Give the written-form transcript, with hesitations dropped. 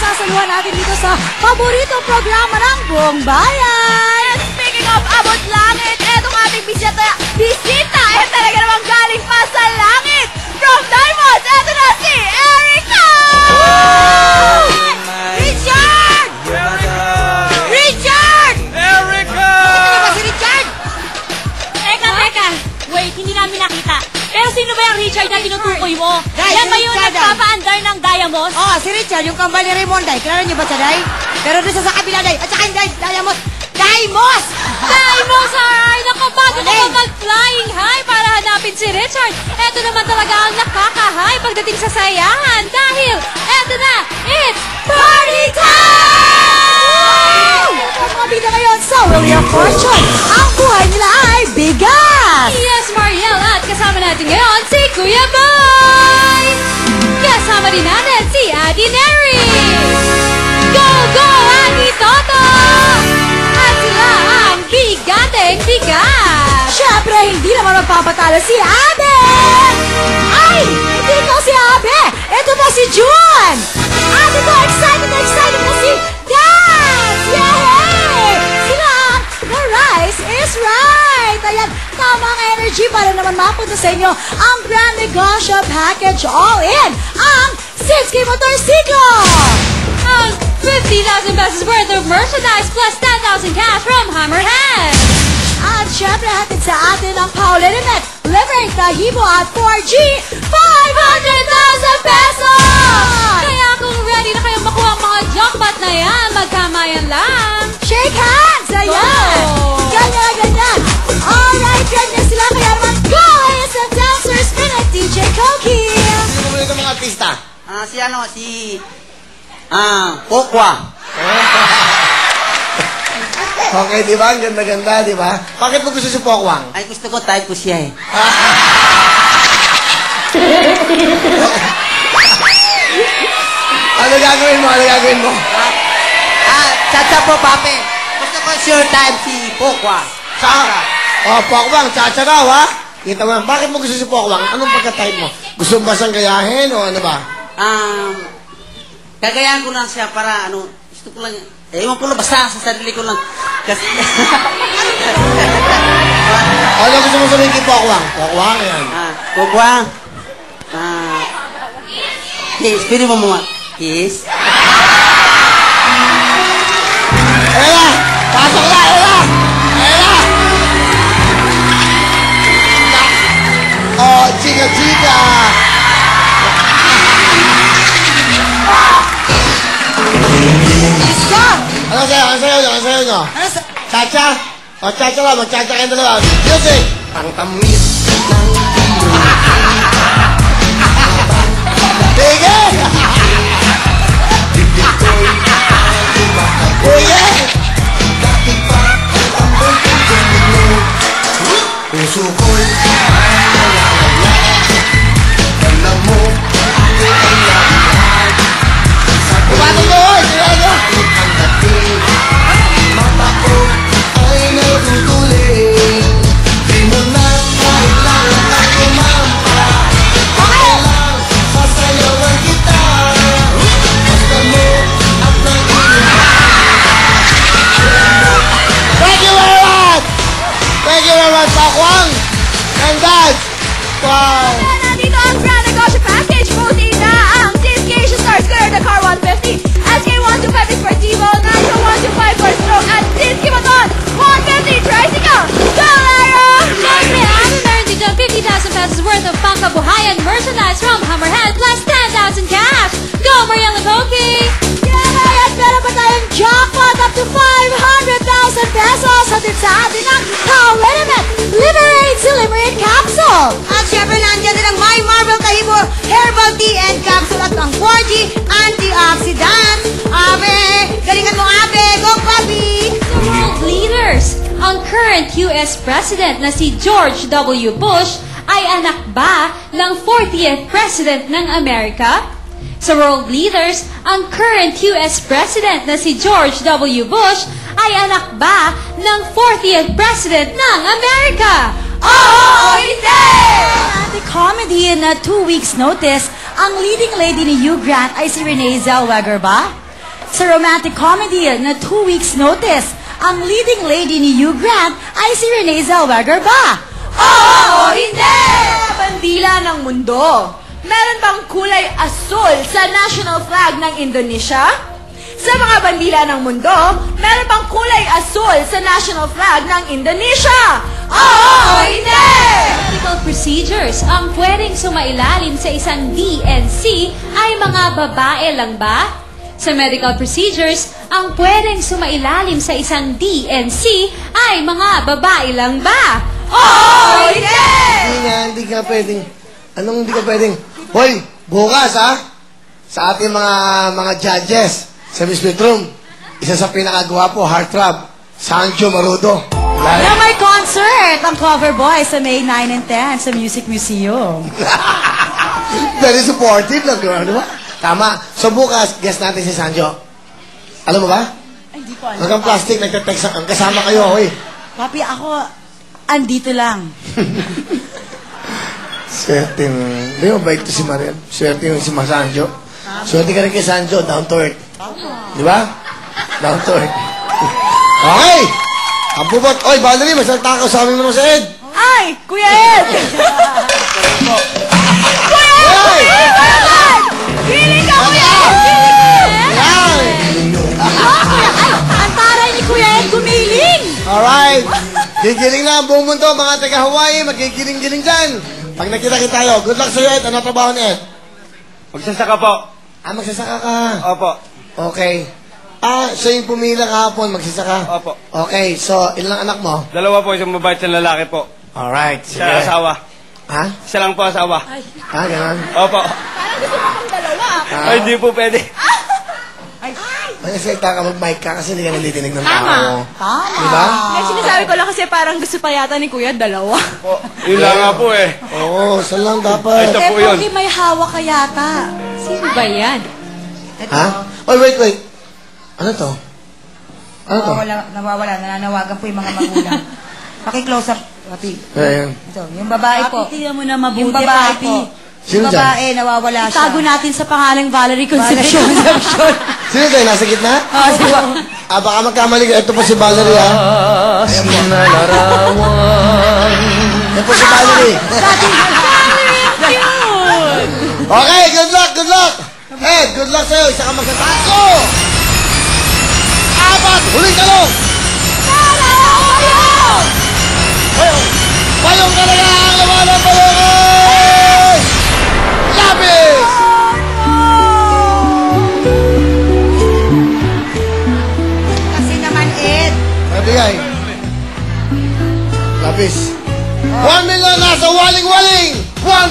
masasaluhan natin dito sa paboritong programa ng buong bayan. And speaking of abot langit, etong ating bisita ay talaga namang galing pa sa langit. From Diamonds, eto na si Erica! Richard! Richard! Erica! Ano ba si Richard? Teka. Wait, hindi namin nakita. Pero sino ba yung Richard na tinutukoy mo? Guys, Yan ba si yung Richard nagpapaandar ng Diamonds? Oh, si Richard, yung kambal ni Raymond, Day. Kilala niyo ba siya, Day? Pero doon sa kabila, Day. At saka yung Diamond. Daimos! Diamonds, alright! Nakabago ka ba mag-flying high para hanapin si Richard? Eto naman talaga ang nakaka-high pagdating sa sayahan. Dahil, eto na, it's party time! Ang mga bida ngayon sa Wheel of Fortune. Ang buhay nila ay bigas! Yes, Mariel, at kasama natin ngayon si Kuya Boy! Kasama din natin si Adi Neri! Go, go, Adi Toto! At sila ang bigateng bigas! Siyempre, hindi naman magpapatalo si Abe! Ay! Hindi ko si Abe! Ito po si June! At ito, excited na si Dance! Yay! Sila ang The Rice is Right! Ayan, tamang energy para naman mapunta sa inyo ang Grand Negosyo Package All-In! Ang 6K Motorsiklo! Ang 50,000 pesos worth of merchandise plus 10,000 cash from Hammerhead! At syempre, hatid sa atin ang Paulinet Liberate Tahibo at 4G 500,000 pesos! Kaya kung ready na kayong makuha ang mga jackpot na yan, magkamayan lang! Shake hands! Ayan! Wow! Ganyan! Alright, ganyan sila. Kaya naman, go! Ladies and dancers, Minute DJ Koki! Sino mo yung mga artista? Pokwa. Okay, di ba? Ang ganda-ganda, di ba? Bakit mo gusto si Pokwang? Ay, gusto ko type ko siya eh. Ano gagawin mo? Chacha po, pape. Gusto ko sure type si Pokwa. Saka. Oh, Pokwang, chacha raw, ha? Kita mo, bakit mo gusto si Pokwang? Anong pagka-type mo? Gusto mo ba siyang gayahin o ano ba? Gagayahan ko lang siya para gusto ko lang, ewan ko lang, basta sa sarili ko lang. Kasi, Ano gusto mo sabihin kay Pokwang? Pokwang, yan. Pokwa. Kiss, pili mo mga kiss. Ella! Pasok na, Ella! Ella! Oh, chika-chika! Stop! Ano sa'yo nyo? Chacha? O, chacha lang, mag-chacha kayo dalawa. Music! Ang tamis ng Sige! Sige! Puso ko'y alam mo Pumatong ko! Sige! Ang dating mata ko ay natutuloy. Di mo na kailangan na kumampa. Kailang sasayawan kita. Basta mo at Thank you very much! Thank you very much, Pokwang! And that! Wow! Nandito ang Grand Negosyo Package. Voting na ang Discation Stars Clear the Car 150, SK125 is for Tivo, Nitro 125 for Stroke, at Disky Maton 150 Tricycle. Go, Lara! Siyempre, meron din dyan 50,000 pesos worth of pangkabuhayan merchandise from Hammerhead plus 10,000 cash! Go, Mariel and Koki! Yeah, at meron pa tayong jackpot up to 500,000 pesos hatid sa atin ang Paulinet Liberate Limerick Capsule! At syempre, nandiyan din ang My Marvel Tahibo Herbal Tea and Capsule at ang 4G Antioxidant. Abe! Galingan mo, Abe! Go, Papi! Sa world leaders, ang current US President na si George W. Bush ay anak ba ng 40th President ng Amerika? Sa world leaders, ang current US President na si George W. Bush ay anak ba ng 40th President ng Amerika? Oo, hindi! At the comedy in 2 weeks notice, ang leading lady ni Hugh Grant ay si Renee Zellweger ba? Sa romantic comedy na 2 weeks notice, ang leading lady ni Hugh Grant ay si Renee Zellweger ba? Oo, hindi! Bandila ng mundo. Meron bang kulay asul sa national flag ng Indonesia? Sa mga bandila ng mundo, meron bang kulay asul sa national flag ng Indonesia? Oo, hindi! Medical procedures ang pwedeng sumailalim sa isang DNC ay mga babae lang ba? Sa medical procedures, ang pwedeng sumailalim sa isang DNC ay mga babae lang ba? Oo, hindi! Hindi ka pwedeng. Anong hindi ka pwedeng? Hoy, bukas ha? Sa ating mga judges sa Miss Bedroom, isa sa pinakagwapo, heartthrob, Sancho Marudo. Na may concert ang Cover Boys sa May 9 and 10 sa Music Museum. Very supportive lang, di ba? Tama. So bukas, guest natin si Sancho. Alam mo ba? Ay, hindi ko alam. Hanggang plastic, nagte-text ang kasama kayo, hoy. Papi, ako, andito lang. Swerte mo. Di ba bait to si Mariel? Swerte yung si Sancho. Swerte ka rin kay Sancho, down to earth. Di ba? Down to earth. Okay! Ang bubot. Oy, Valerie, masalita ka sa amin mo sa Ed. Ay, Kuya Ed! Hey! Feeling ka, Kuya Ed! Yan! Ang taray ni Kuya Ed gumiling! Alright. Gigiling na ang buong mundo, mga taga-Hawaii. Magigiling-giling dyan. Pag nakita-kita tayo, good luck sa'yo, Ed. Ano trabaho ni Ed? Magsasaka po. Magsasaka ka. Opo. Okay. Siya yung pumila kahapon, magsasaka. Opo. Okay, so, ilang anak mo? Dalawa po, isang babae at isang lalaki po. Alright, sige. Siya asawa. Ha? Siya lang po asawa. Ganon? Opo. Parang gusto mo pang dalawa. Ay, di po pwede. May salita ka, mag-mic ka kasi hindi ka nalitinig ng tao. Tama. Diba? Ay, sinasabi ko lang kasi parang gusto pa yata ni Kuya dalawa. Po. Yun lang nga po eh. Oo, saan lang dapat. Ito Eh, po yun. Pogi, may hawak ka yata. Sino ba yan? Ha? Oy, wait. Ano to? Ano to? Nawawala, nananawagan po yung mga magulang. Paki-close up, papi. Ayan. Ito, yung babae po. Papi, tingnan mo na mabuti, Yung babae papi. po. Sino Yung dyan? babae, nawawala siya. Itago natin sa pangalang Valerie Concepcion. Sino tayo? Nasa gitna? Baka magkamali ka. Ito po si Valerie, ha? Ayan po. Ayan po si Valerie. Okay, good luck, good luck. Ed, good luck sa'yo. Isa ka magsasako. 4, huling talong. Payong talaga ang laman ng payong. Lapis! Kasi naman, Ed. Nabigay. Lapis. 1 million nasa waling-waling. 1 million.